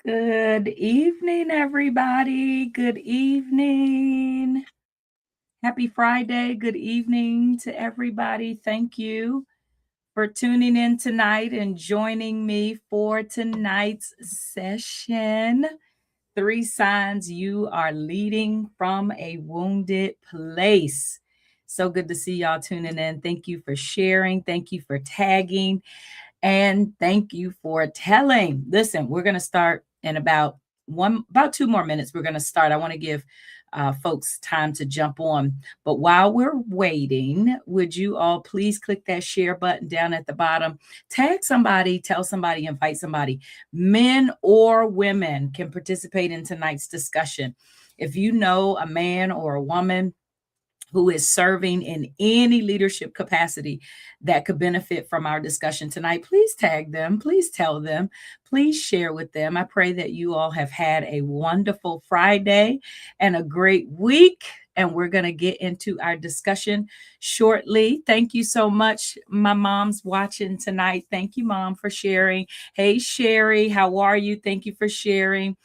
Good evening, everybody. Good evening. Happy Friday. Good evening to everybody. Thank you for tuning in tonight and joining me for tonight's session. Three signs you are leading from a wounded place. So good to see y'all tuning in. Thank you for sharing. Thank you for tagging. And thank you for telling. Listen, we're going to start in about 2 more minutes. We're going to start. I want to give folks time to jump on. But while we're waiting, would you all please click that share button down at the bottom? Tag somebody, tell somebody, invite somebody. Men or women can participate in tonight's discussion. If you know a man or a woman who is serving in any leadership capacity that could benefit from our discussion tonight, please tag them, please tell them, please share with them. I pray that you all have had a wonderful Friday and a great week. And we're going to get into our discussion shortly. Thank you so much. My mom's watching tonight. Thank you, Mom, for sharing. Hey, Sherry, how are you? Thank you for sharing.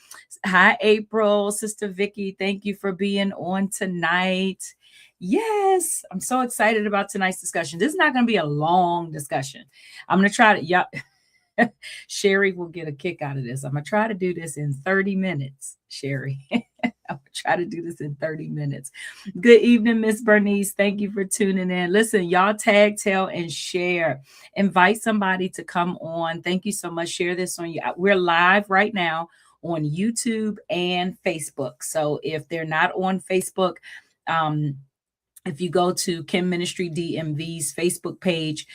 Hi, April, Sister Vicky. Thank you for being on tonight. Yes, I'm so excited about tonight's discussion. This is not going to be a long discussion. I'm going to try to, yeah, Sherry will get a kick out of this. I'm going to try to do this in 30 minutes, Sherry. I'm going to try to do this in 30 minutes. Good evening, Miss Bernice. Thank you for tuning in. Listen, y'all tag, tell, and share. Invite somebody to come on. Thank you so much. Share this on you. We're live right now on YouTube and Facebook. So if they're not on Facebook, if you go to Kim Ministry DMV's Facebook page,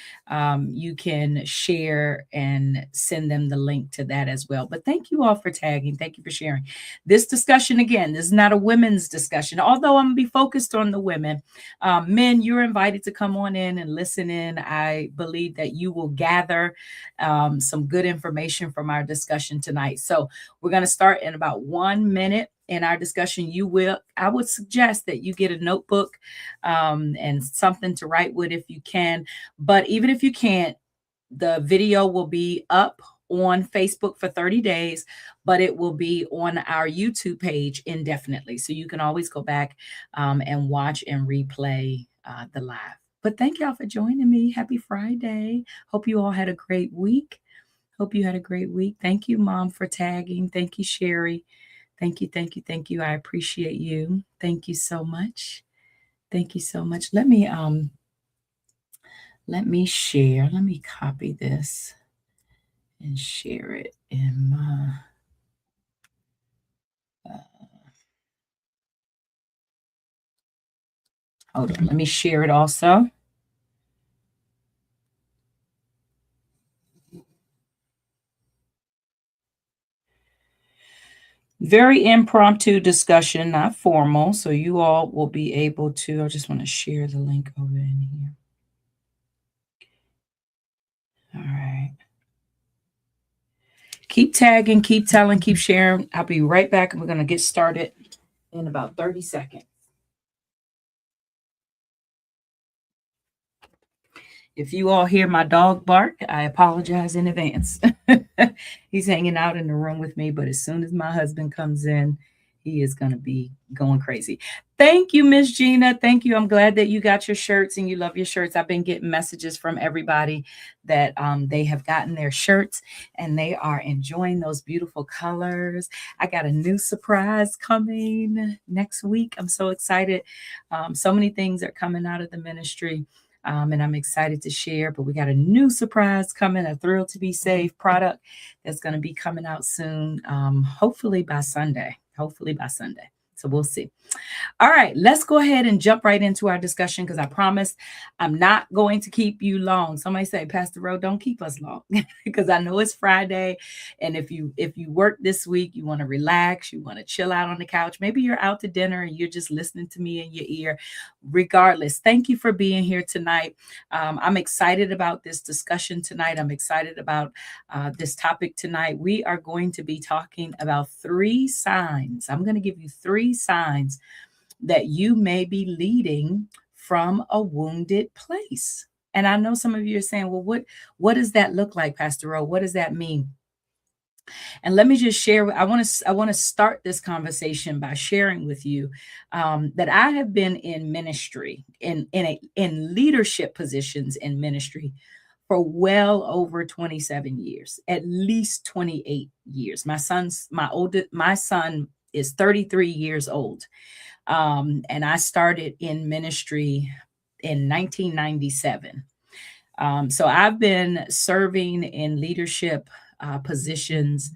you can share and send them the link to that as well. But thank you all for tagging. Thank you for sharing. This discussion, again, this is not a women's discussion, although I'm going to be focused on the women. Men, you're invited to come on in and listen in. I believe that you will gather some good information from our discussion tonight. So we're going to start in about 1 minute. In our discussion, I would suggest that you get a notebook and something to write with if you can. But even if you can't, the video will be up on Facebook for 30 days, but it will be on our YouTube page indefinitely. So you can always go back and watch and replay the live. But thank y'all for joining me. Happy Friday. Hope you all had a great week. Hope you had a great week. Thank you, Mom, for tagging. Thank you, Sherry. Thank you, thank you, thank you. I appreciate you. Thank you so much. Thank you so much. Let me share. Let me copy this and share it in my hold on. Let me share it also. Very impromptu discussion, not formal. So you all will be able to, I just want to share the link over in here. All right. Keep tagging, keep telling, keep sharing. I'll be right back and we're going to get started in about 30 seconds. If you all hear my dog bark, I apologize in advance. He's hanging out in the room with me, but as soon as my husband comes in, he is going to be going crazy. Thank you, Miss Gina. Thank you. I'm glad that you got your shirts and you love your shirts. I've been getting messages from everybody that they have gotten their shirts and they are enjoying those beautiful colors. I got a new surprise coming next week. I'm so excited. So many things are coming out of the ministry. And I'm excited to share, but we got a new surprise coming, a Thrill to Be Saved product that's going to be coming out soon, hopefully by Sunday. So we'll see. All right, let's go ahead and jump right into our discussion because I promise I'm not going to keep you long. Somebody say, Pastor Rowe, don't keep us long because I know it's Friday. And if you work this week, you want to relax, you want to chill out on the couch. Maybe you're out to dinner and you're just listening to me in your ear. Regardless, thank you for being here tonight. I'm excited about this discussion tonight. I'm excited about this topic tonight. We are going to be talking about 3 signs. I'm going to give you 3 signs that you may be leading from a wounded place. And I know some of you are saying, well, what does that look like, Pastor Rowe? What does that mean? And let me just share. I want to start this conversation by sharing with you that I have been in ministry in leadership positions in ministry for well over 27 years, at least 28 years. My son is 33 years old, and I started in ministry in 1997. So I've been serving in leadership positions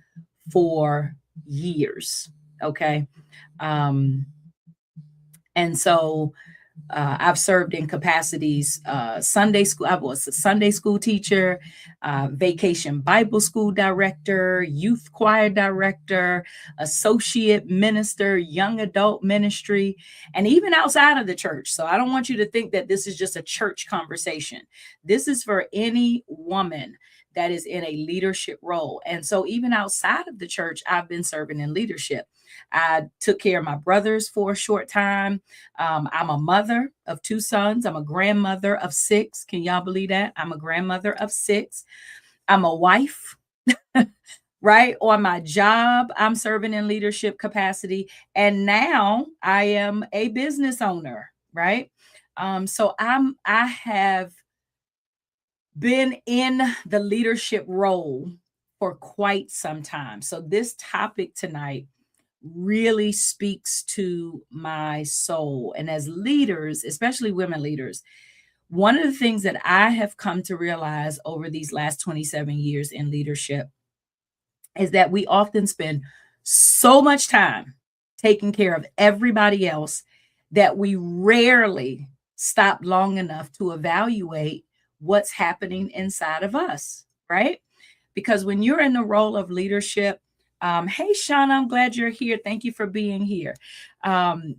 for years. Okay. Um, and so I've served in capacities, Sunday school. I was a Sunday school teacher, vacation Bible school director, youth choir director, associate minister, young adult ministry, and even outside of the church. So I don't want you to think that this is just a church conversation. This is for any woman that is in a leadership role. And so even outside of the church, I've been serving in leadership. I took care of my brothers for a short time. I'm a mother of two sons. I'm a grandmother of six. Can y'all believe that? I'm a grandmother of six. I'm a wife, right? On my job, I'm serving in leadership capacity. And now I am a business owner, right? So I have been in the leadership role for quite some time. So this topic tonight really speaks to my soul. And as leaders, especially women leaders, one of the things that I have come to realize over these last 27 years in leadership is that we often spend so much time taking care of everybody else that we rarely stop long enough to evaluate what's happening inside of us, right? Because when you're in the role of leadership, hey, Shauna, I'm glad you're here. Thank you for being here.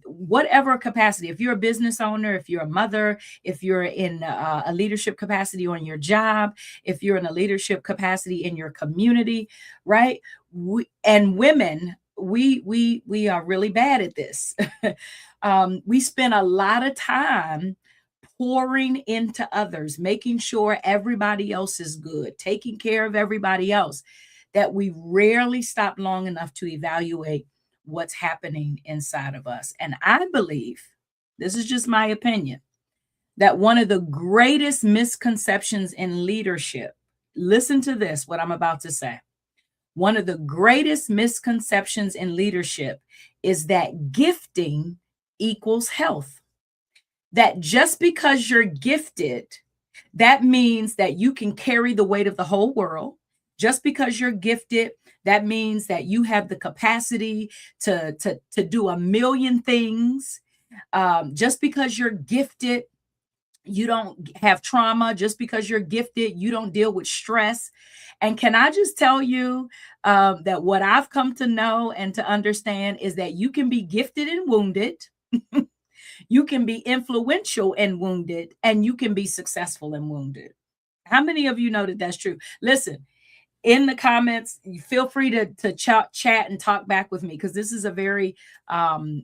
Whatever capacity, if you're a business owner, if you're a mother, if you're in a leadership capacity on your job, if you're in a leadership capacity in your community, right? And women, we are really bad at this. We spend a lot of time pouring into others, making sure everybody else is good, taking care of everybody else, that we rarely stop long enough to evaluate what's happening inside of us. And I believe, this is just my opinion, that one of the greatest misconceptions in leadership, listen to this, what I'm about to say. One of the greatest misconceptions in leadership is that gifting equals health. That just because you're gifted, that means that you can carry the weight of the whole world. Just because you're gifted, that means that you have the capacity to do a million things. Just because you're gifted, you don't have trauma. Just because you're gifted, you don't deal with stress. And can I just tell you that what I've come to know and to understand is that you can be gifted and wounded. You can be influential and wounded, and you can be successful and wounded. How many of you know that that's true? Listen, in the comments, you feel free to chat and talk back with me, because this is a very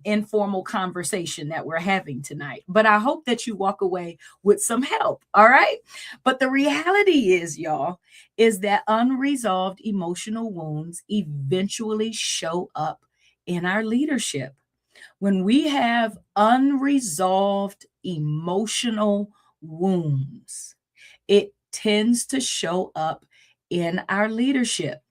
informal conversation that we're having tonight. But I hope that you walk away with some help. All right. But the reality is, y'all, is that unresolved emotional wounds eventually show up in our leadership. When we have unresolved emotional wounds, it tends to show up in our leadership.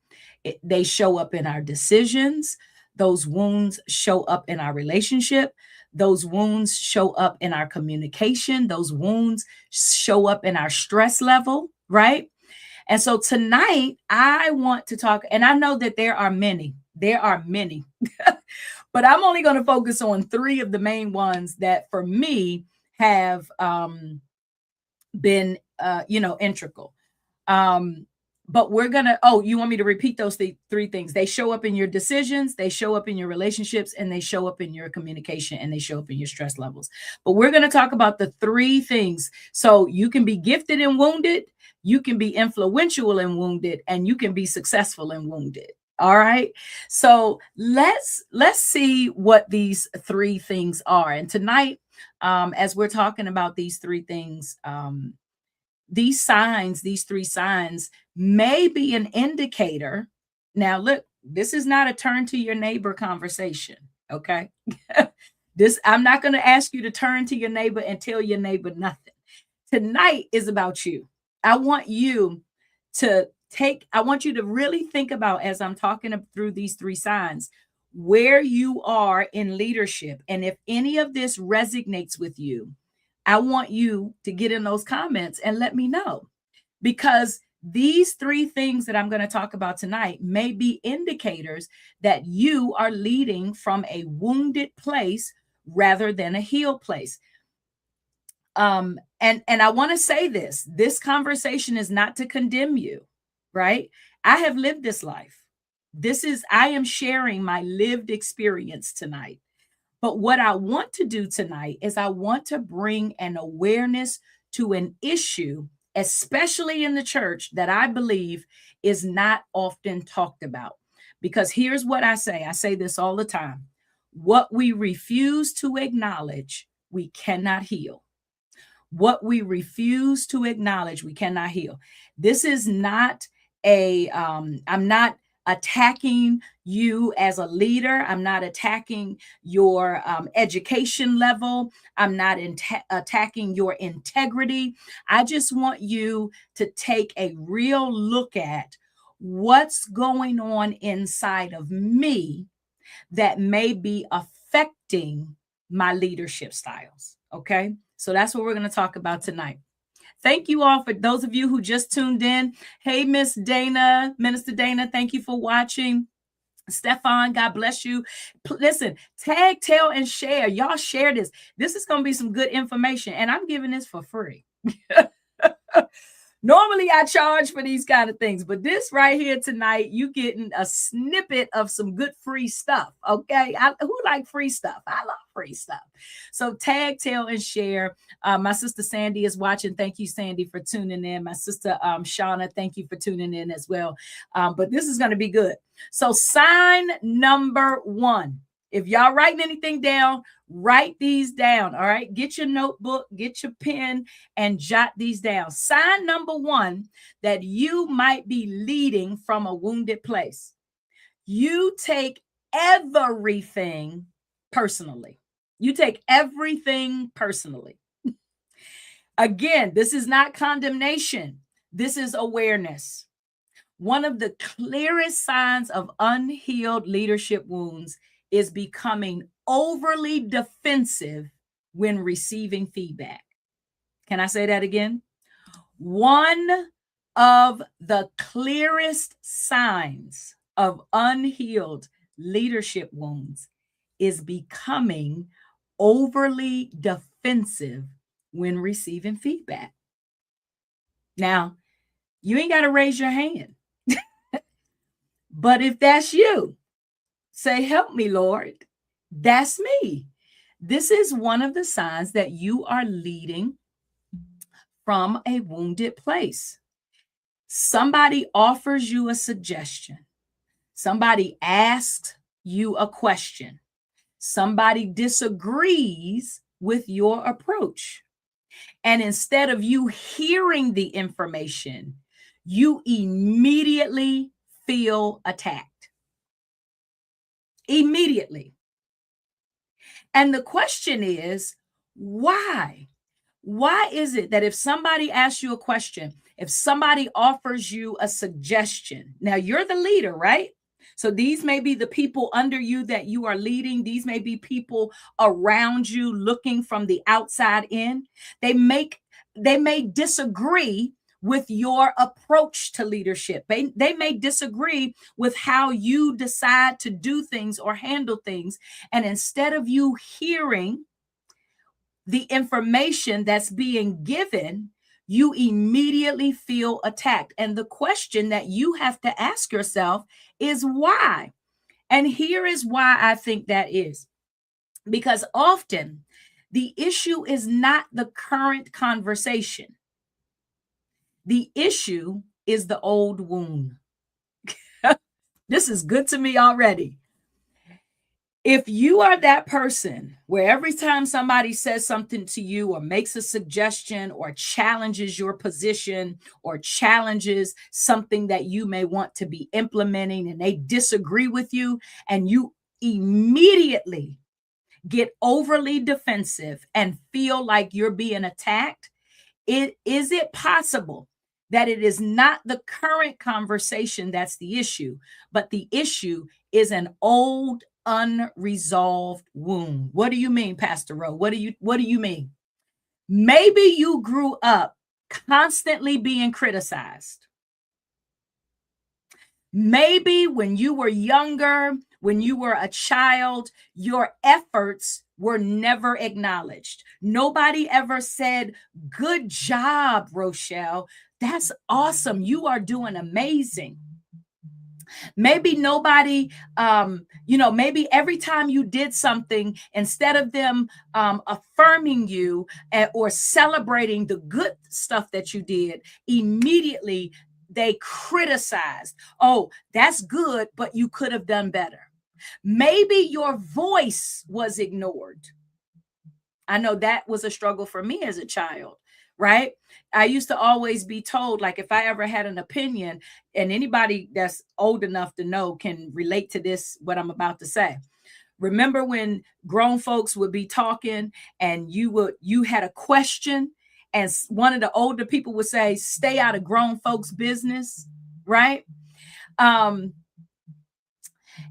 They show up in our decisions. Those wounds show up in our relationship. Those wounds show up in our communication. Those wounds show up in our stress level, right? And so tonight, I want to talk, and I know that there are many, but I'm only going to focus on three of the main ones that for me have been, integral. But we're going to, oh, you want me to repeat those three things? They show up in your decisions, they show up in your relationships, and they show up in your communication, and they show up in your stress levels. But we're going to talk about the three things. So you can be gifted and wounded, you can be influential and wounded, and you can be successful and wounded. All right. So let's see what these three things are. And tonight, as we're talking about these three things, these three signs may be an indicator Now, look, this is not a turn to your neighbor conversation. Okay. I'm not going to ask you to turn to your neighbor and tell your neighbor nothing. Tonight is about you. I want you I want you to really think about, as I'm talking through these three signs, where you are in leadership. And if any of this resonates with you, I want you to get in those comments and let me know, because these three things that I'm going to talk about tonight may be indicators that you are leading from a wounded place rather than a healed place. And I want to say this conversation is not to condemn you, right? I have lived this life. I am sharing my lived experience tonight. But what I want to do tonight is I want to bring an awareness to an issue, especially in the church, that I believe is not often talked about. Because here's what I say this all the time: what we refuse to acknowledge, we cannot heal. What we refuse to acknowledge, we cannot heal. This is not I'm not attacking you as a leader. I'm not attacking your education level. I'm not attacking your integrity. I just want you to take a real look at what's going on inside of me that may be affecting my leadership styles. Okay. So that's what we're going to talk about tonight. Thank you all for those of you who just tuned in. Hey, Miss Dana, Minister Dana, thank you for watching. Stefan, God bless you. Listen, tag, tell, and share. Y'all share this. This is going to be some good information, and I'm giving this for free. Normally, I charge for these kind of things, but this right here tonight, you getting a snippet of some good free stuff. Okay, who like free stuff? I love free stuff. So tag, tell, and share. My sister Sandy is watching. Thank you, Sandy, for tuning in. My sister Shauna, thank you for tuning in as well. But this is going to be good. So sign number 1. If y'all writing anything down, write these down. All right. Get your notebook, get your pen, and jot these down. Sign number 1 that you might be leading from a wounded place. You take everything personally. You take everything personally. Again, this is not condemnation. This is awareness. One of the clearest signs of unhealed leadership wounds is becoming overly defensive when receiving feedback. Can I say that again? One of the clearest signs of unhealed leadership wounds is becoming overly defensive when receiving feedback. Now, you ain't got to raise your hand. But if that's you, say, help me, Lord. That's me. This is one of the signs that you are leading from a wounded place. Somebody offers you a suggestion. Somebody asks you a question. Somebody disagrees with your approach. And instead of you hearing the information, you immediately feel attacked. Immediately. And the question is, why? Why is it that if somebody asks you a question, if somebody offers you a suggestion, now you're the leader, right? So these may be the people under you that you are leading. These may be people around you looking from the outside in. They may disagree with your approach to leadership. They may disagree with how you decide to do things or handle things. And instead of you hearing the information that's being given, you immediately feel attacked. And the question that you have to ask yourself is why? And here is why I think that is. Because often the issue is not the current conversation. The issue is the old wound. This is good to me already. If you are that person where every time somebody says something to you or makes a suggestion or challenges your position or challenges something that you may want to be implementing and they disagree with you and you immediately get overly defensive and feel like you're being attacked, is it possible that it is not the current conversation that's the issue, but the issue is an old unresolved wound? What do you mean, Pastor Rowe? What do you mean? Maybe you grew up constantly being criticized. Maybe when you were younger, when you were a child, your efforts were never acknowledged. Nobody ever said, "Good job, Rochelle. That's awesome. You are doing amazing." Maybe nobody, maybe every time you did something, instead of them affirming you or celebrating the good stuff that you did, immediately they criticized. Oh, that's good, but you could have done better. Maybe your voice was ignored. I know that was a struggle for me as a child, right? I used to always be told, like, if I ever had an opinion, and anybody that's old enough to know can relate to this, what I'm about to say. Remember when grown folks would be talking and you had a question and one of the older people would say, "Stay out of grown folks' business," right? Um,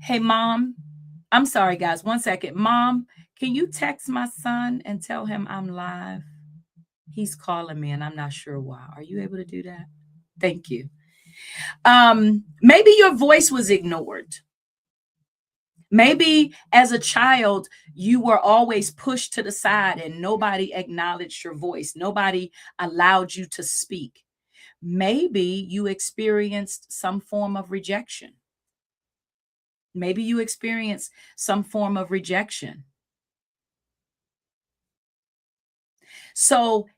hey, mom, I'm sorry, guys, 1 second. Mom, can you text my son and tell him I'm live? He's calling me and I'm not sure why. Are you able to do that? Thank you. Maybe your voice was ignored. Maybe as a child, you were always pushed to the side and nobody acknowledged your voice. Nobody allowed you to speak. Maybe you experienced some form of rejection. Maybe you experienced some form of rejection. So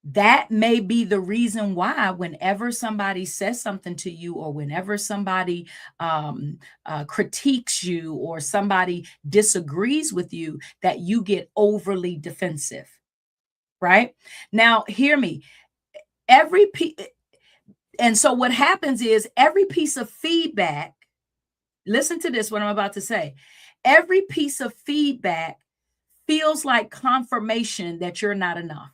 that may be the reason why whenever somebody says something to you or whenever somebody critiques you or somebody disagrees with you, that you get overly defensive, right? Now hear me. And so what happens is every piece of feedback, listen to this, what I'm about to say. Every piece of feedback feels like confirmation that you're not enough.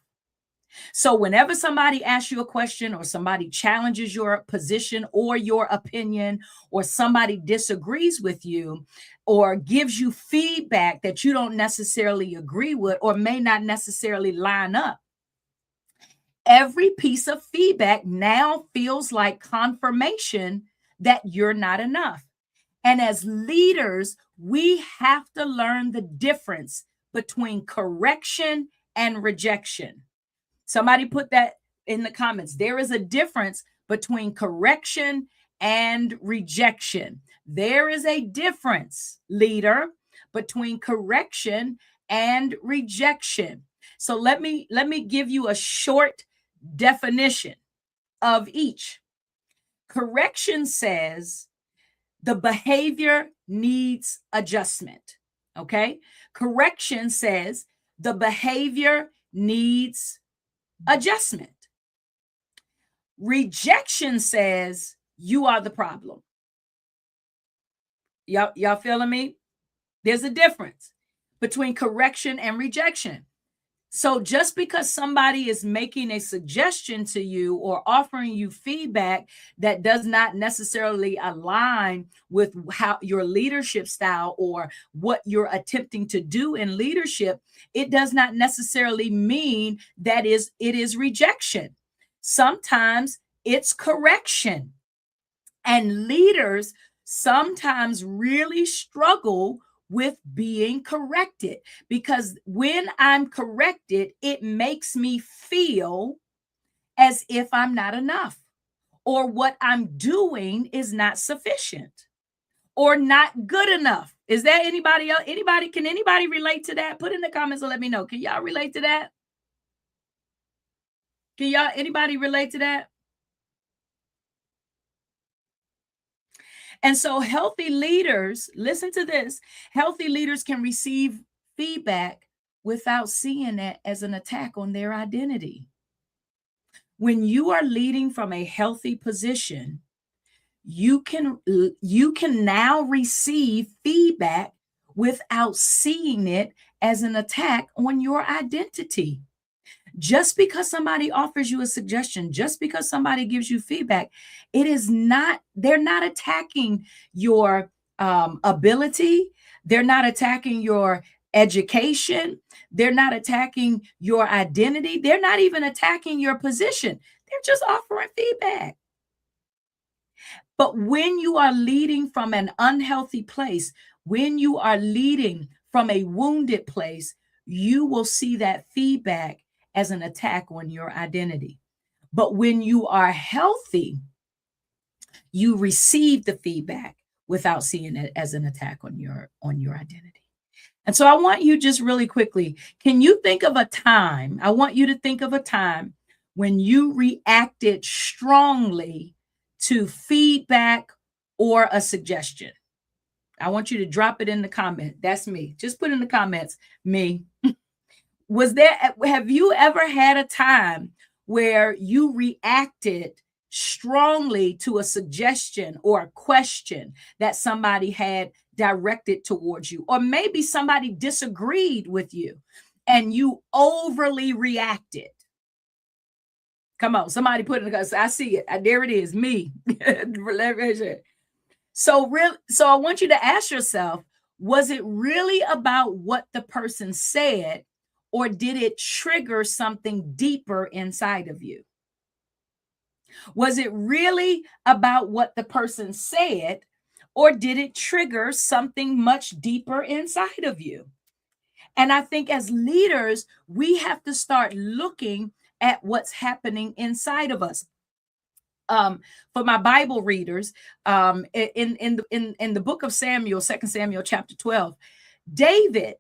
So whenever somebody asks you a question or somebody challenges your position or your opinion or somebody disagrees with you or gives you feedback that you don't necessarily agree with or may not necessarily line up, every piece of feedback now feels like confirmation that you're not enough. And as leaders, we have to learn the difference between correction and rejection. Somebody put that in the comments. There is a difference between correction and rejection. There is a difference, leader, between correction and rejection. So let me give you a short definition of each. Correction says the behavior needs adjustment. Okay? Correction says the behavior needs adjustment. Rejection says you are the problem. Y'all feeling me? There's a difference between correction and rejection. So just because somebody is making a suggestion to you or offering you feedback that does not necessarily align with how your leadership style or what you're attempting to do in leadership, it does not necessarily mean that it is rejection. Sometimes it's correction. And leaders sometimes really struggle with being corrected because when I'm corrected, it makes me feel as if I'm not enough or what I'm doing is not sufficient or not good enough. Is there anybody else? Can anybody relate to that? Put in the comments and let me know. Can y'all relate to that? Anybody relate to that? And so healthy leaders, listen to this, healthy leaders can receive feedback without seeing it as an attack on their identity. When you are leading from a healthy position, you can now receive feedback without seeing it as an attack on your identity. Just because somebody offers you a suggestion, just because somebody gives you feedback, they're not attacking your ability. They're not attacking your education. They're not attacking your identity. They're not even attacking your position. They're just offering feedback. But when you are leading from an unhealthy place, when you are leading from a wounded place, you will see that feedback as an attack on your identity. But when you are healthy, you receive the feedback without seeing it as an attack on your identity. And so I want you just really quickly, can you think of a time? I want you to think of a time when you reacted strongly to feedback or a suggestion. I want you to drop it in the comment. That's me. Just put in the comments, me. Have you ever had a time where you reacted strongly to a suggestion or a question that somebody had directed towards you? Or maybe somebody disagreed with you and you overly reacted. Come on, somebody put it in the, I see it. There it is, me. So I want you to ask yourself, was it really about what the person said, or did it trigger something deeper inside of you? Was it really about what the person said, or did it trigger something much deeper inside of you? And I think as leaders, we have to start looking at what's happening inside of us. For my Bible readers, in the book of Samuel, 2 Samuel chapter 12, David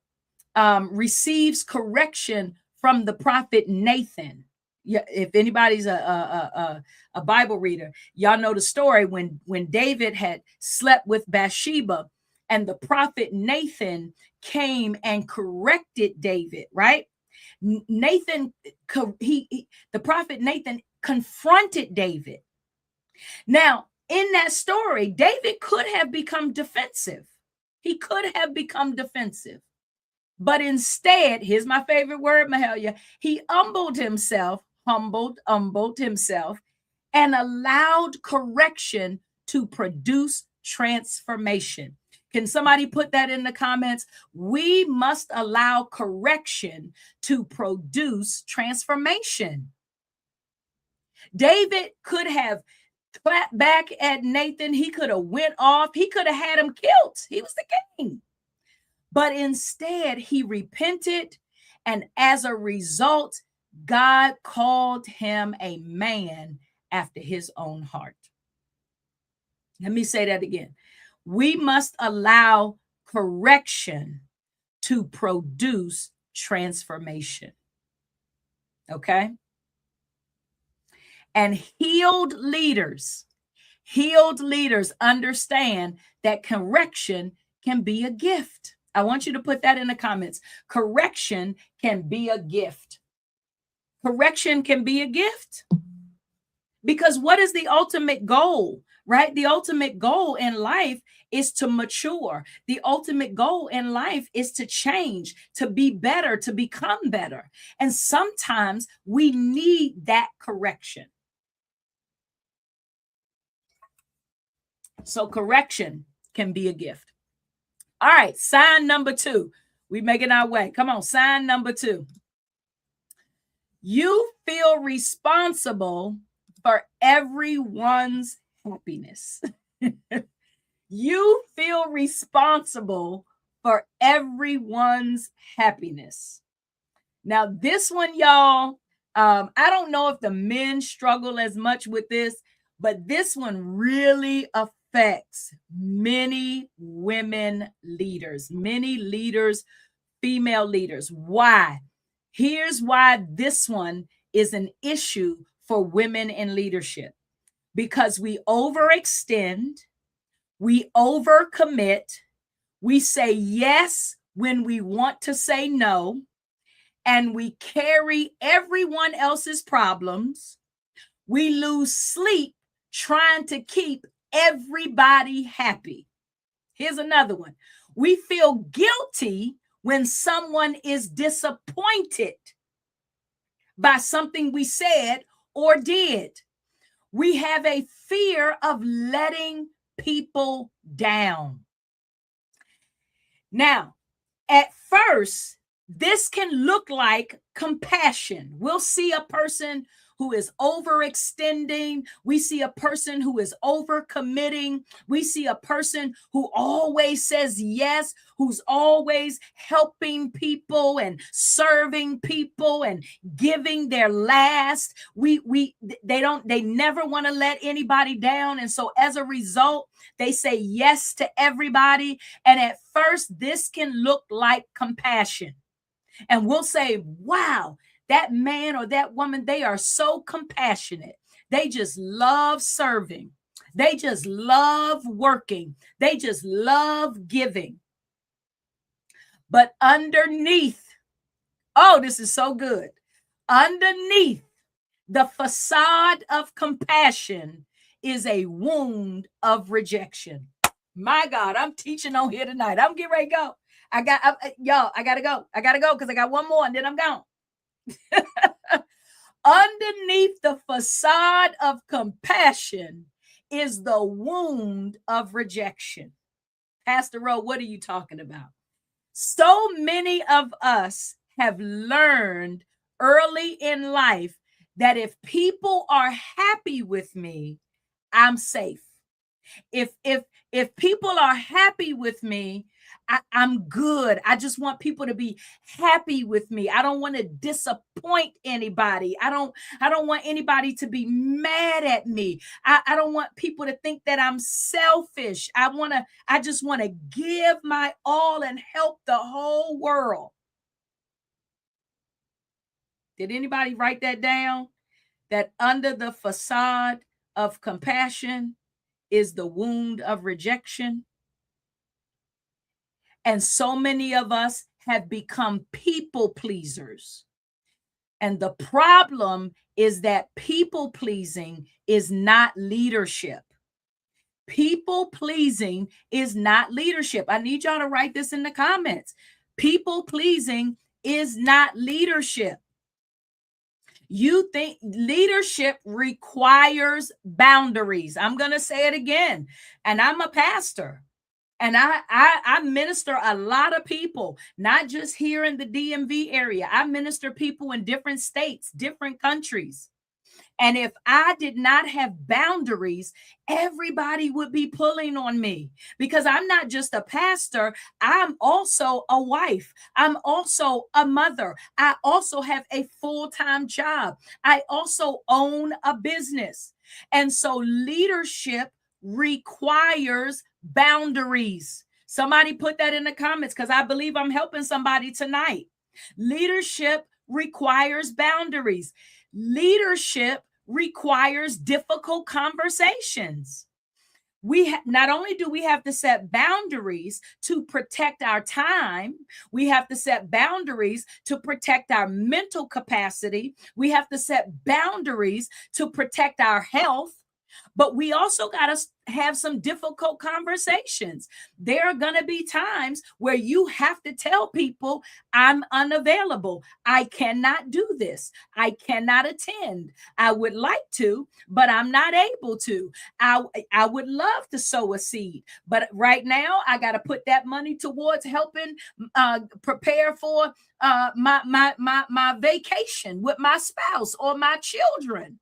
receives correction from the prophet Nathan. Yeah, if anybody's a Bible reader, y'all know the story when David had slept with Bathsheba, and the prophet Nathan came and corrected David. Right? The prophet Nathan confronted David. Now, in that story, David could have become defensive. He could have become defensive. But instead, here's my favorite word, Mahalia, he humbled himself, and allowed correction to produce transformation. Can somebody put that in the comments? We must allow correction to produce transformation. David could have clapped back at Nathan. He could have went off. He could have had him killed. He was the king. But instead, he repented. And as a result, God called him a man after his own heart. Let me say that again. We must allow correction to produce transformation. Okay? And healed leaders understand that correction can be a gift. I want you to put that in the comments. Correction can be a gift. Correction can be a gift. Because what is the ultimate goal, right? The ultimate goal in life is to mature. The ultimate goal in life is to change, to be better, to become better. And sometimes we need that correction. So correction can be a gift. All right, sign number 2. We're making our way. Come on, sign number 2. You feel responsible for everyone's happiness. You feel responsible for everyone's happiness. Now, this one, y'all, I don't know if the men struggle as much with this, but this one really affects many women leaders, female leaders. Why? Here's why this one is an issue for women in leadership. Because we overextend, We overcommit. We say yes when we want to say no. And we carry everyone else's problems. We lose sleep trying to keep everybody happy. Here's another one. We feel guilty when someone is disappointed by something we said or did. We have a fear of letting people down. Now, at first, this can look like compassion. We'll see a person who is overextending. We see a person who is overcommitting. We see a person who always says yes, who's always helping people and serving people and giving their last. They never want to let anybody down. And so as a result, they say yes to everybody. And at first, this can look like compassion. And we'll say, wow, that man or that woman, they are so compassionate. They just love serving. They just love working. They just love giving. But underneath, oh, this is so good. Underneath the facade of compassion is a wound of rejection. My God, I'm teaching on here tonight. I'm getting ready to go. I gotta go. I gotta go because I got one more and then I'm gone. Underneath the facade of compassion is the wound of rejection. Pastor Rowe, what are you talking about? So many of us have learned early in life that if people are happy with me, I'm safe. If people are happy with me, I'm good. I just want people to be happy with me. I don't want to disappoint anybody. I don't want anybody to be mad at me. I don't want people to think that I'm selfish. I just want to give my all and help the whole world. Did anybody write that down? That under the facade of compassion is the wound of rejection. And so many of us have become people pleasers. And the problem is that people pleasing is not leadership. People pleasing is not leadership. I need y'all to write this in the comments. People pleasing is not leadership. You think leadership requires boundaries. I'm going to say it again. And I'm a pastor. And I minister a lot of people, not just here in the DMV area. I minister people in different states, different countries. And if I did not have boundaries, everybody would be pulling on me because I'm not just a pastor. I'm also a wife. I'm also a mother. I also have a full-time job. I also own a business. And so leadership requires boundaries. Somebody put that in the comments because I believe I'm helping somebody tonight. Leadership requires boundaries. Leadership requires difficult conversations. Not only do we have to set boundaries to protect our time, we have to set boundaries to protect our mental capacity. We have to set boundaries to protect our health. But we also got to have some difficult conversations. There are going to be times where you have to tell people, I'm unavailable. I cannot do this. I cannot attend. I would like to, but I'm not able to. I would love to sow a seed, but right now I got to put that money towards helping prepare for my vacation with my spouse or my children.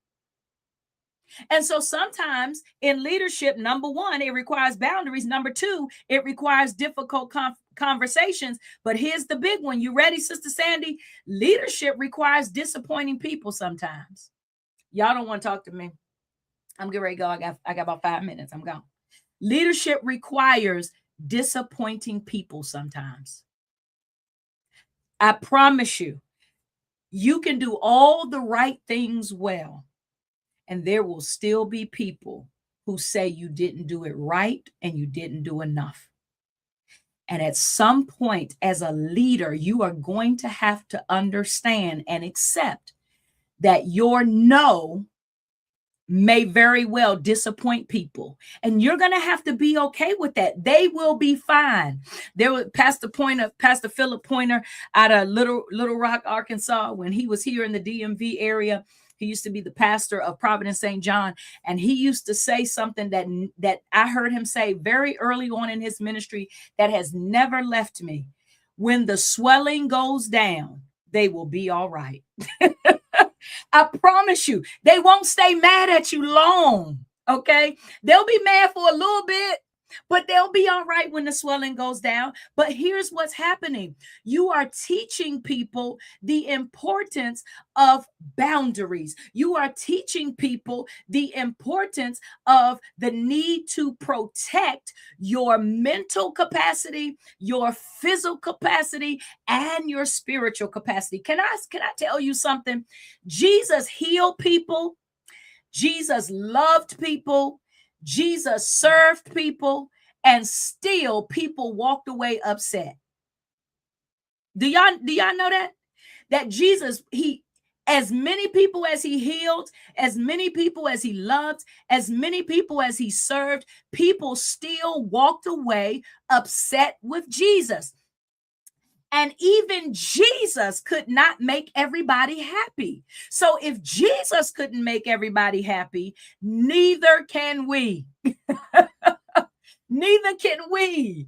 And so sometimes in leadership, number one, it requires boundaries. Number two, it requires difficult conversations. But here's the big one. You ready, Sister Sandy? Leadership requires disappointing people sometimes. Y'all don't want to talk to me. I'm getting ready to go. I got about 5 minutes. I'm gone. Leadership requires disappointing people sometimes. I promise you, you can do all the right things well. And there will still be people who say you didn't do it right and you didn't do enough. And at some point, as a leader, you are going to have to understand and accept that your no may very well disappoint people, and you're going to have to be okay with that. They will be fine. There was Pastor Philip Pointer out of Little Rock, Arkansas, when he was here in the DMV area. He used to be the pastor of Providence St. John, and he used to say something that I heard him say very early on in his ministry that has never left me. When the swelling goes down, they will be all right. I promise you, they won't stay mad at you long. Okay. They'll be mad for a little bit, but they'll be all right when the swelling goes down. But here's what's happening. You are teaching people the importance of boundaries. You are teaching people the importance of the need to protect your mental capacity, your physical capacity, and your spiritual capacity. Can I tell you something? Jesus healed people. Jesus loved people. Jesus served people, and still people walked away upset. Do y'all know that? That Jesus, as many people as he healed, as many people as he loved, as many people as he served, people still walked away upset with Jesus. And even Jesus could not make everybody happy. So if Jesus couldn't make everybody happy, neither can we. Neither can we.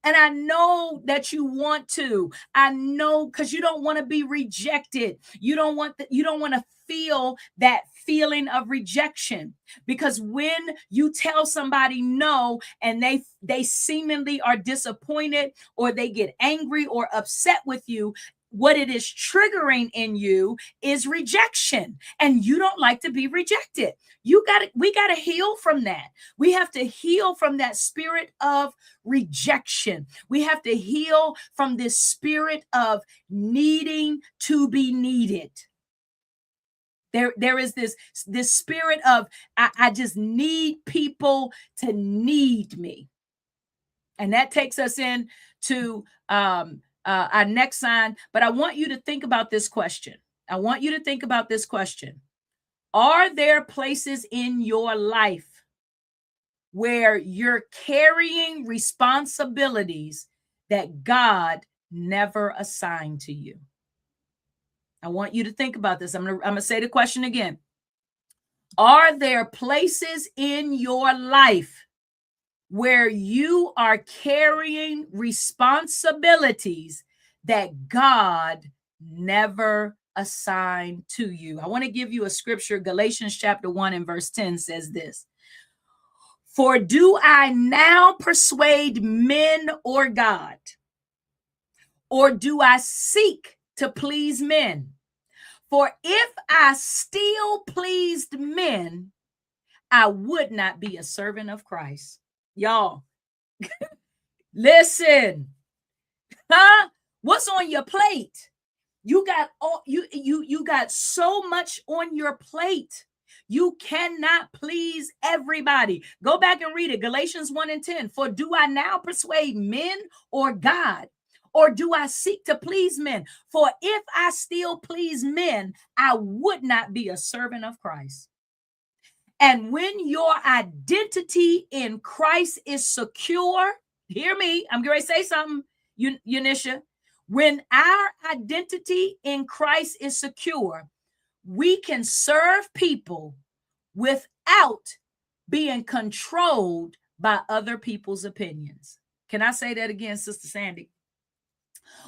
And I know that you want to. I know, because you don't want to be rejected. You don't want to feel that feeling of rejection, because when you tell somebody no and they seemingly are disappointed, or they get angry or upset with you, what it is triggering in you is rejection, and you don't like to be rejected. We got to heal from that. We have to heal from that spirit of rejection. We have to heal from this spirit of needing to be needed. There is this spirit of I just need people to need me. And that takes us into our next sign. But I want you to think about this question. Are there places in your life where you're carrying responsibilities that God never assigned to you? I want you to think about this. I'm going to say the question again. Are there places in your life where you are carrying responsibilities that God never assigned to you? I want to give you a scripture. Galatians chapter 1 and verse 10 says this. For do I now persuade men or God? Or do I seek to please men? For if I still pleased men, I would not be a servant of Christ. Y'all, listen. Huh? What's on your plate? You got so much on your plate. You cannot please everybody. Go back and read it. Galatians 1 and 10. For do I now persuade men or God? Or do I seek to please men? For if I still please men, I would not be a servant of Christ. And when your identity in Christ is secure, hear me, I'm going to say something, Unisha. When our identity in Christ is secure, we can serve people without being controlled by other people's opinions. Can I say that again, Sister Sandy?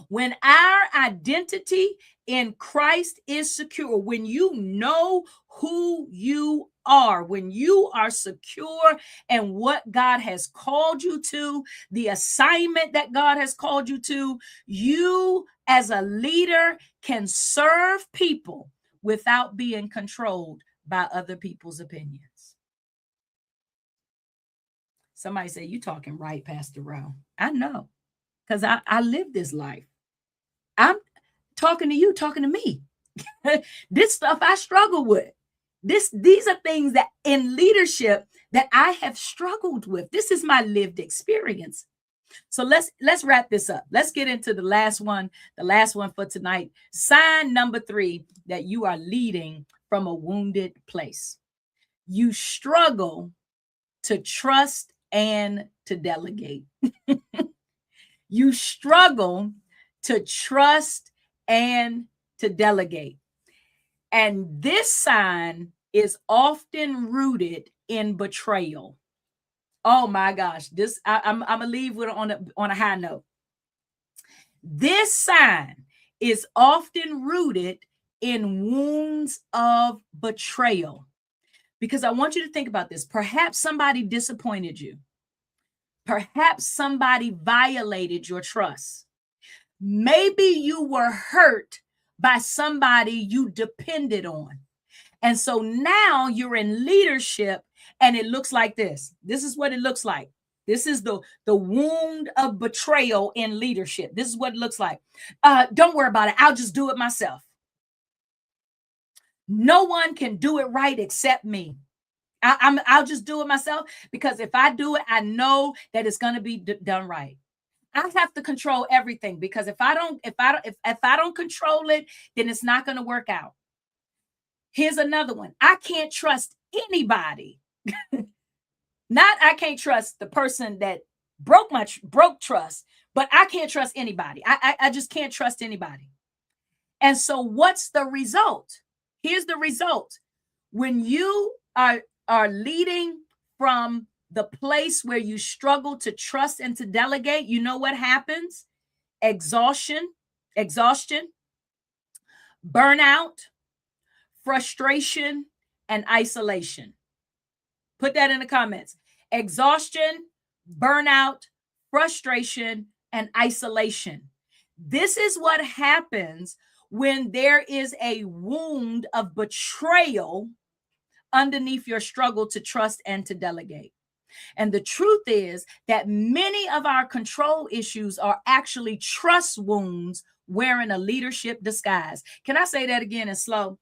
When our identity in Christ is secure, when you know who you are, when you are secure in what God has called you to, the assignment that God has called you to, you as a leader can serve people without being controlled by other people's opinions. Somebody say, you talking right, Pastor Rowe. I know, because I live this life. I'm talking to you, talking to me. This stuff I struggle with. These are things that in leadership that I have struggled with. This is my lived experience. So let's wrap this up. Let's get into the last one for tonight. Sign number 3 that you are leading from a wounded place. You struggle to trust and to delegate. You struggle to trust and to delegate. And this sign is often rooted in betrayal. Oh my gosh, I'm gonna leave with on a high note. This sign is often rooted in wounds of betrayal. Because I want you to think about this. Perhaps somebody disappointed you. Perhaps somebody violated your trust. Maybe you were hurt by somebody you depended on. And so now you're in leadership and it looks like this. This is what it looks like. This is the wound of betrayal in leadership. This is what it looks like. Don't worry about it. I'll just do it myself. No one can do it right except me. I'll just do it myself, because if I do it, I know that it's going to be done right. I have to control everything, because if I don't control it, then it's not going to work out. Here's another one. I can't trust anybody. Not I can't trust the person that broke trust, but I can't trust anybody. I just can't trust anybody. And so what's the result? Here's the result. When you are leading from the place where you struggle to trust and to delegate, you know what happens? Exhaustion, burnout, frustration, and isolation. Put that in the comments. Exhaustion, burnout, frustration, and isolation. This is what happens when there is a wound of betrayal underneath your struggle to trust and to delegate. And the truth is that many of our control issues are actually trust wounds wearing a leadership disguise. Can I say that again in slow?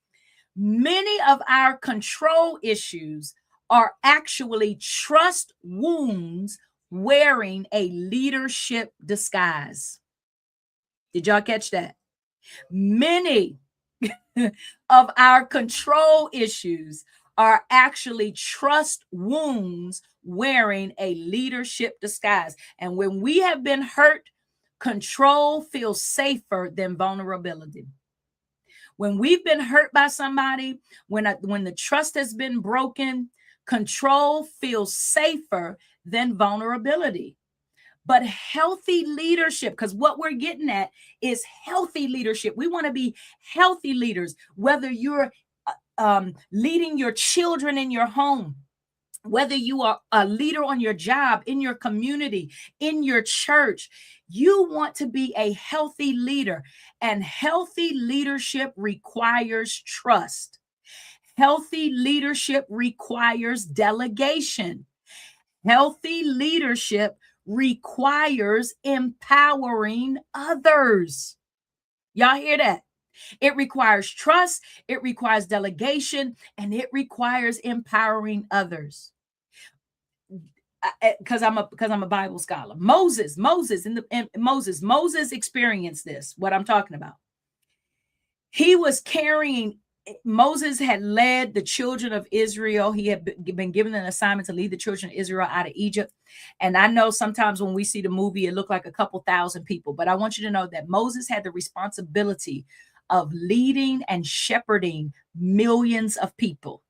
Many of our control issues are actually trust wounds wearing a leadership disguise. Did y'all catch that? Many of our control issues are actually trust wounds wearing a leadership disguise. And when we have been hurt, control feels safer than vulnerability. When we've been hurt by somebody, when the trust has been broken, control feels safer than vulnerability. But healthy leadership, because what we're getting at is healthy leadership. We want to be healthy leaders, whether you're leading your children in your home, whether you are a leader on your job, in your community, in your church. You want to be a healthy leader, and healthy leadership requires trust. Healthy leadership requires delegation. Healthy leadership requires empowering others. Y'all hear that? It requires trust, it requires delegation, and it requires empowering others. Because I'm a Bible scholar. Moses experienced this, what I'm talking about. Moses had led the children of Israel. He had been given an assignment to lead the children of Israel out of Egypt. And I know sometimes when we see the movie, it looked like a couple thousand people. But I want you to know that Moses had the responsibility of leading and shepherding millions of people.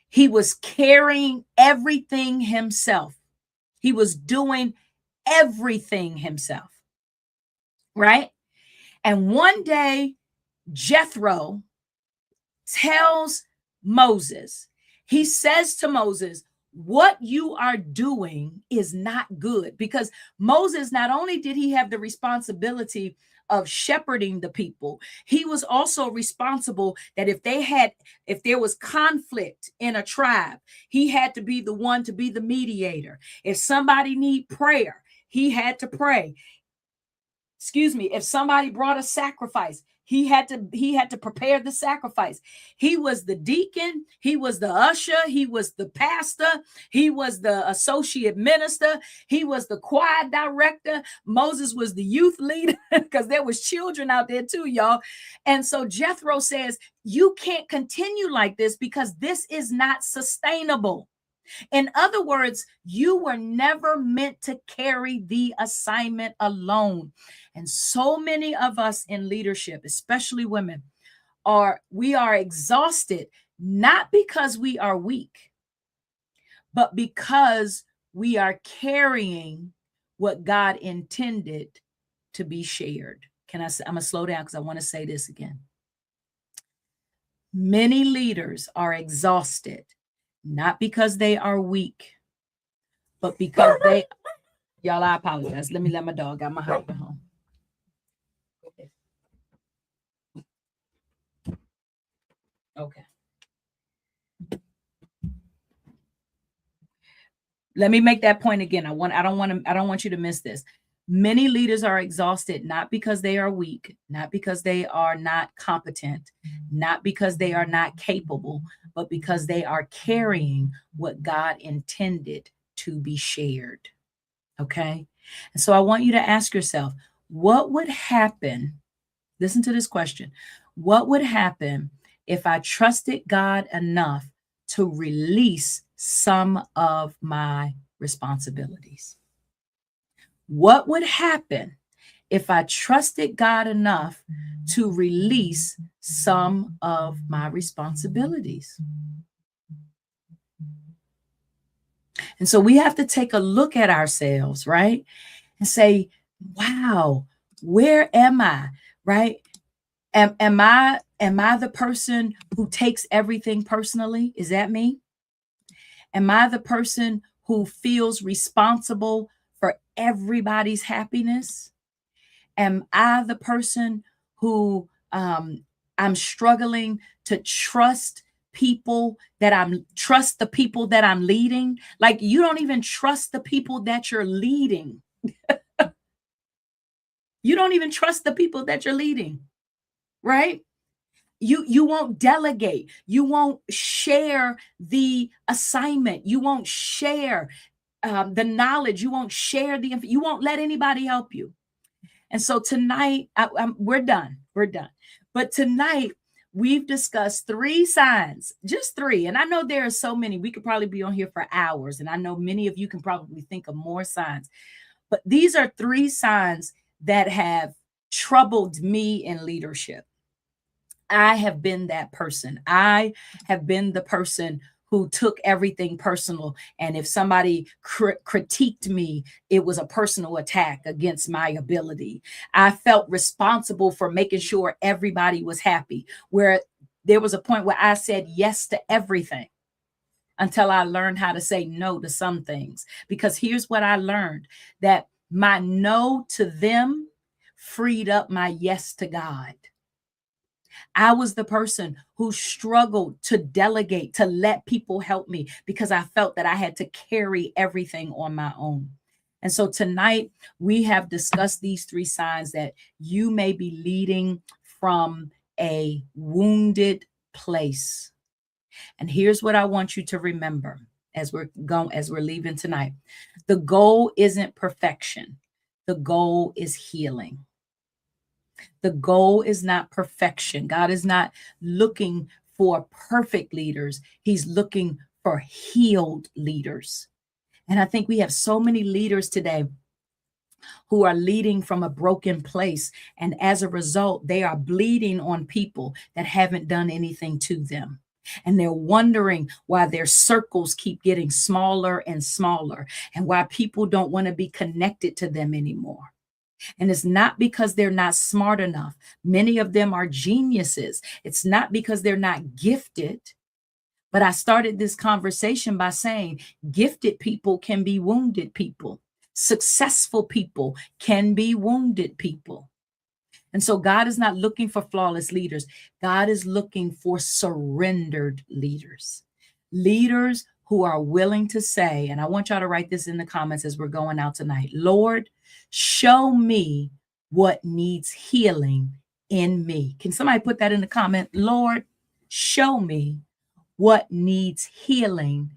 He was carrying everything himself. He was doing everything himself, right? And one day, Jethro tells Moses, he says to Moses, what you are doing is not good. Because Moses, not only did he have the responsibility of shepherding the people, he was also responsible that if there was conflict in a tribe, he had to be the one to be the mediator. If somebody need prayer, he had to pray. If somebody brought a sacrifice, He had to prepare the sacrifice. He was the deacon, he was the usher, he was the pastor, he was the associate minister, he was the choir director. Moses was the youth leader because there was children out there too, y'all. And so Jethro says, you can't continue like this because this is not sustainable. In other words, you were never meant to carry the assignment alone. And so many of us in leadership, especially women, we are exhausted, not because we are weak, but because we are carrying what God intended to be shared. I'm going to slow down because I want to say this again. Many leaders are exhausted, not because they are weak, but because y'all, I apologize. Let me let my dog out. My husband home. Okay. Let me make that point again. I don't want you to miss this. Many leaders are exhausted, not because they are weak, not because they are not competent, not because they are not capable, but because they are carrying what God intended to be shared. Okay. And so I want you to ask yourself, what would happen? Listen to this question. What would happen if I trusted God enough to release some of my responsibilities? What would happen if I trusted God enough to release some of my responsibilities? And so we have to take a look at ourselves, right? And say, wow, where am I? Right? Am I the person who takes everything personally? Is that me? Am I the person who feels responsible for everybody's happiness? Am I the person who I'm struggling to trust the people that I'm leading? Like, you don't even trust the people that you're leading. You don't even trust the people that you're leading, right? You won't delegate. You won't share the assignment. You won't share the knowledge. You won't share you won't let anybody help you. And so tonight, we're done. We're done. But tonight, we've discussed 3 signs, just 3. And I know there are so many. We could probably be on here for hours. And I know many of you can probably think of more signs. But these are 3 signs that have troubled me in leadership. I have been that person. I have been the person who took everything personal. And if somebody critiqued me, it was a personal attack against my ability. I felt responsible for making sure everybody was happy, where there was a point where I said yes to everything until I learned how to say no to some things. Because here's what I learned, that my no to them freed up my yes to God. I was the person who struggled to delegate, to let people help me, because I felt that I had to carry everything on my own. And so tonight we have discussed these 3 signs that you may be leading from a wounded place. And here's what I want you to remember as we're leaving tonight. The goal isn't perfection. The goal is healing. The goal is not perfection. God is not looking for perfect leaders. He's looking for healed leaders. And I think we have so many leaders today who are leading from a broken place. And as a result, they are bleeding on people that haven't done anything to them. And they're wondering why their circles keep getting smaller and smaller, and why people don't want to be connected to them anymore. And it's not because they're not smart enough. Many of them are geniuses. It's not because they're not gifted. But I started this conversation by saying gifted people can be wounded people. Successful people can be wounded people. And so God is not looking for flawless leaders. God is looking for surrendered leaders. Leaders who are willing to say, and I want y'all to write this in the comments as we're going out tonight, Lord, show me what needs healing in me. Can somebody put that in the comment? Lord, show me what needs healing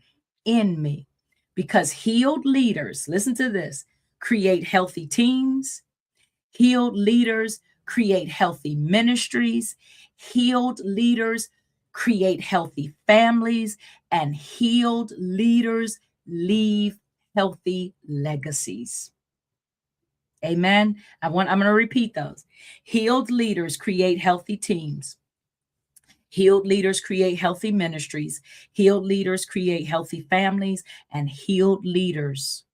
in me. Because healed leaders, listen to this, create healthy teams. Healed leaders create healthy ministries. Healed leaders create healthy families. And healed leaders leave healthy legacies. Amen. I'm going to repeat those. Healed leaders create healthy teams. Healed leaders create healthy ministries. Healed leaders create healthy families, and healed leaders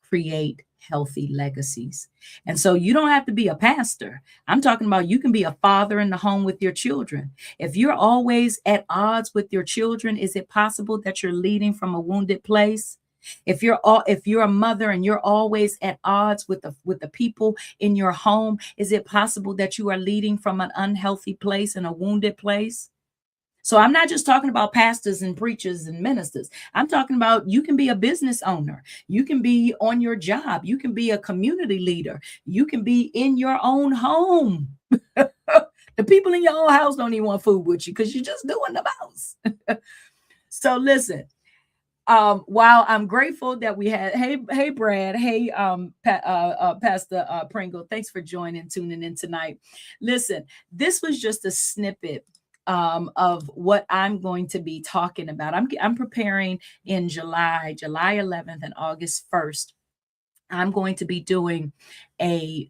create healthy legacies. And so you don't have to be a pastor. I'm talking about you can be a father in the home with your children. If you're always at odds with your children, is it possible that you're leading from a wounded place? If you're a mother and you're always at odds with the people in your home, is it possible that you are leading from an unhealthy place and a wounded place? So I'm not just talking about pastors and preachers and ministers. I'm talking about you can be a business owner. You can be on your job. You can be a community leader. You can be in your own home. The people in your own house don't even want food with you because you're just doing the mouse. So listen, while I'm grateful that we had, hey Brad, hey Pastor Pringle, thanks for tuning in tonight. Listen, this was just a snippet of what I'm going to be talking about. I'm preparing in July 11th and August 1st. I'm going to be doing a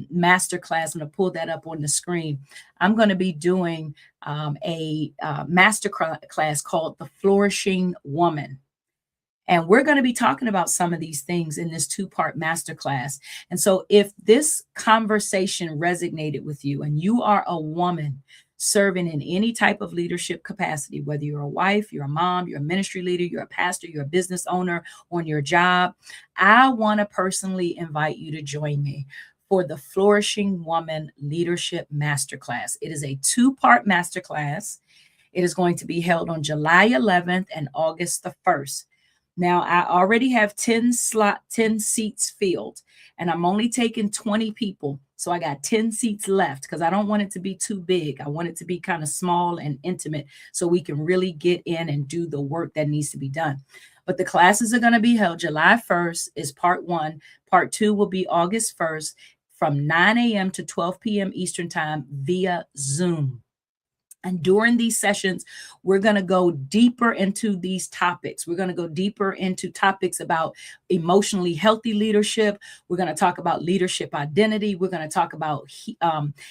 master class. I'm going to pull that up on the screen. I'm going to be doing a master class called The Flourishing Woman. And we're going to be talking about some of these things in this 2-part masterclass. And so if this conversation resonated with you and you are a woman serving in any type of leadership capacity, whether you're a wife, you're a mom, you're a ministry leader, you're a pastor, you're a business owner on your job, I want to personally invite you to join me for the Flourishing Woman Leadership Masterclass. It is a 2-part masterclass. It is going to be held on July 11th and August the 1st. Now, I already have 10 seats filled, and I'm only taking 20 people. So I got 10 seats left because I don't want it to be too big. I want it to be kind of small and intimate so we can really get in and do the work that needs to be done. But the classes are going to be held July 1st is part 1. Part 2 will be August 1st from 9 a.m. to 12 p.m. Eastern Time via Zoom. And during these sessions, we're going to go deeper into these topics. We're going to go deeper into topics about emotionally healthy leadership. We're going to talk about leadership identity. We're going to talk about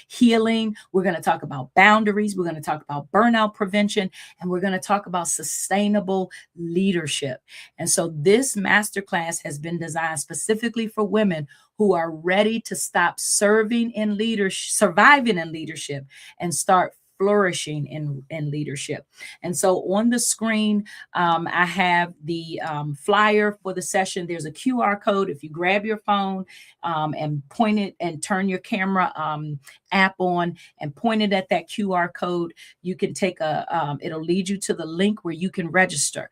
healing. We're going to talk about boundaries. We're going to talk about burnout prevention. And we're going to talk about sustainable leadership. And so this masterclass has been designed specifically for women who are ready to stop surviving in leadership and start flourishing in leadership. And so on the screen, I have the flyer for the session. There's a QR code. If you grab your phone and point it and turn your camera app on and point it at that QR code, you can take it'll lead you to the link where you can register.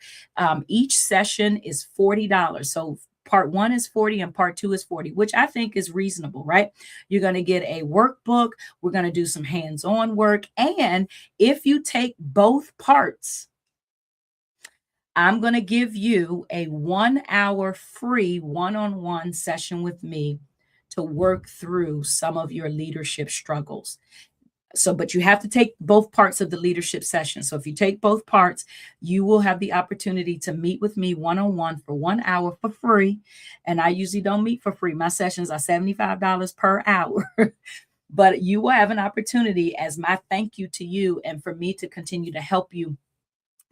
Each session is $40. So part 1 is 40 and part 2 is 40, which I think is reasonable, right? You're going to get a workbook. We're going to do some hands-on work. And if you take both parts, I'm going to give you a 1-hour free one-on-one session with me to work through some of your leadership struggles. So, but you have to take both parts of the leadership session. So if you take both parts, you will have the opportunity to meet with me one-on-one for 1 hour for free. And I usually don't meet for free. My sessions are $75 per hour. But you will have an opportunity as my thank you to you and for me to continue to help you.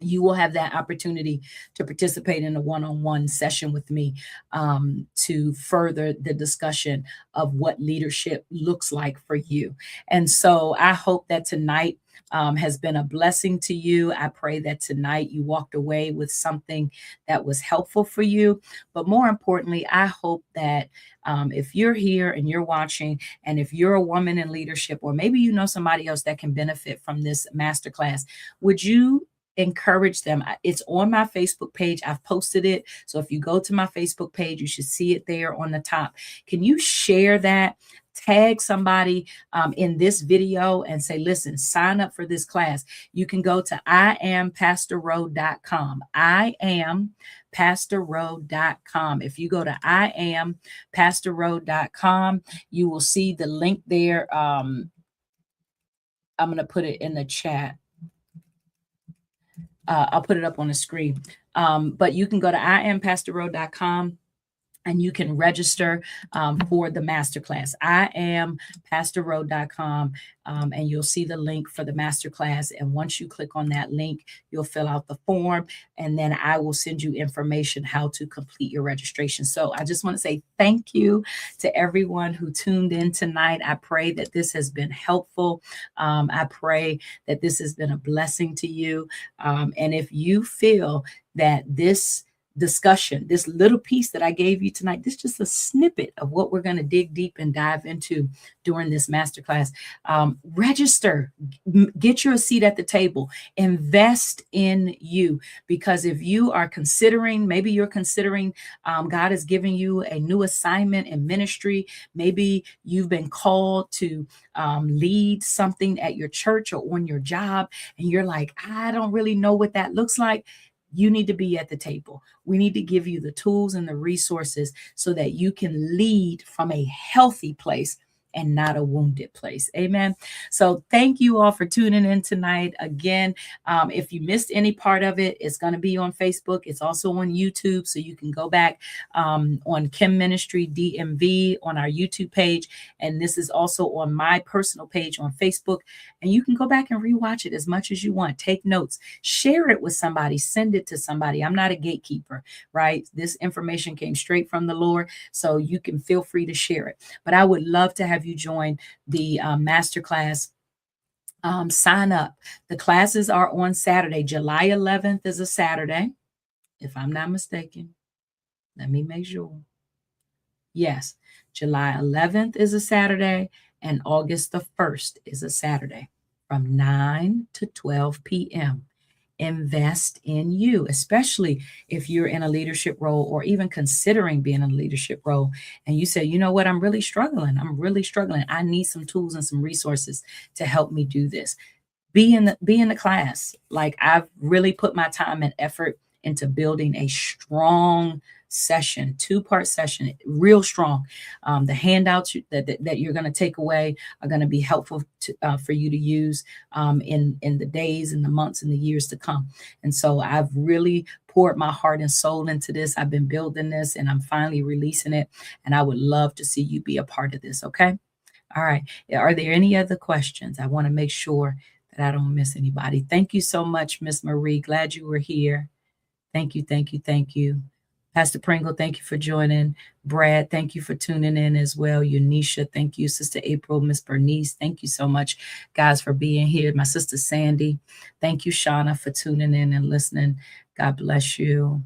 You will have that opportunity to participate in a one-on-one session with me to further the discussion of what leadership looks like for you. And so I hope that tonight has been a blessing to you. I pray that tonight you walked away with something that was helpful for you. But more importantly, I hope that if you're here and you're watching, and if you're a woman in leadership, or maybe you know somebody else that can benefit from this masterclass, would you encourage them. It's on my Facebook page. I've posted it. So if you go to my Facebook page, you should see it there on the top. Can you share that? Tag somebody in this video and say, listen, sign up for this class. You can go to iampastorrowe.com. iampastorrowe.com. If you go to iampastorrowe.com, you will see the link there. I'm going to put it in the chat. I'll put it up on the screen. But you can go to iampastorrowe.com and you can register for the masterclass. iampastorrowe.com, and you'll see the link for the masterclass. And once you click on that link, you'll fill out the form, and then I will send you information how to complete your registration. So I just want to say thank you to everyone who tuned in tonight. I pray that this has been helpful. I pray that this has been a blessing to you. And if you feel that this discussion, this little piece that I gave you tonight, this is just a snippet of what we're going to dig deep and dive into during this masterclass. Register, get you a seat at the table, invest in you, because if you are considering, maybe you're considering, God is giving you a new assignment in ministry. Maybe you've been called to lead something at your church or on your job, and you're like, I don't really know what that looks like. You need to be at the table. We need to give you the tools and the resources so that you can lead from a healthy place and not a wounded place. Amen. So thank you all for tuning in tonight. Again, if you missed any part of it, it's going to be on Facebook. It's also on YouTube. So you can go back on Kim Ministry DMV on our YouTube page. And this is also on my personal page on Facebook. And you can go back and rewatch it as much as you want. Take notes, share it with somebody, send it to somebody. I'm not a gatekeeper, right? This information came straight from the Lord. So you can feel free to share it. But I would love to have you join the masterclass. Sign up. The classes are on Saturday. July 11th is a Saturday, if I'm not mistaken. Let me make sure. Yes, July 11th is a Saturday, and August the 1st is a Saturday from 9 to 12 p.m. Invest in you, especially if you're in a leadership role or even considering being in a leadership role. And you say, you know what, I'm really struggling. I need some tools and some resources to help me do this. Be in the class. Like, I've really put my time and effort into building a strong session, 2-part session, real strong. The handouts that you're going to take away are going to be helpful for you to use in the days and the months and the years to come. And so I've really poured my heart and soul into this. I've been building this, and I'm finally releasing it. And I would love to see you be a part of this. Okay. All right. Are there any other questions? I want to make sure that I don't miss anybody. Thank you so much, Miss Marie. Glad you were here. Thank you, thank you, thank you. Pastor Pringle, thank you for joining. Brad, thank you for tuning in as well. Unisha, thank you. Sister April, Miss Bernice, thank you so much, guys, for being here. My sister Sandy, thank you, Shauna, for tuning in and listening. God bless you.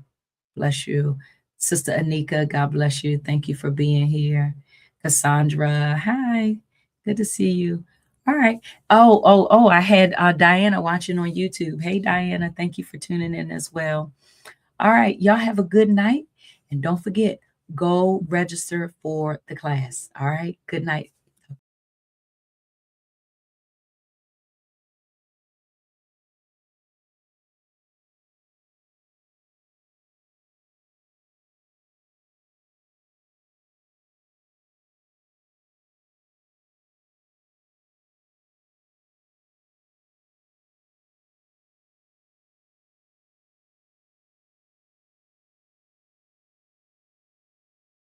Bless you. Sister Anika, God bless you. Thank you for being here. Cassandra, hi. Good to see you. All right. Oh, I had Diana watching on YouTube. Hey, Diana, thank you for tuning in as well. All right. Y'all have a good night. And don't forget, go register for the class. All right. Good night.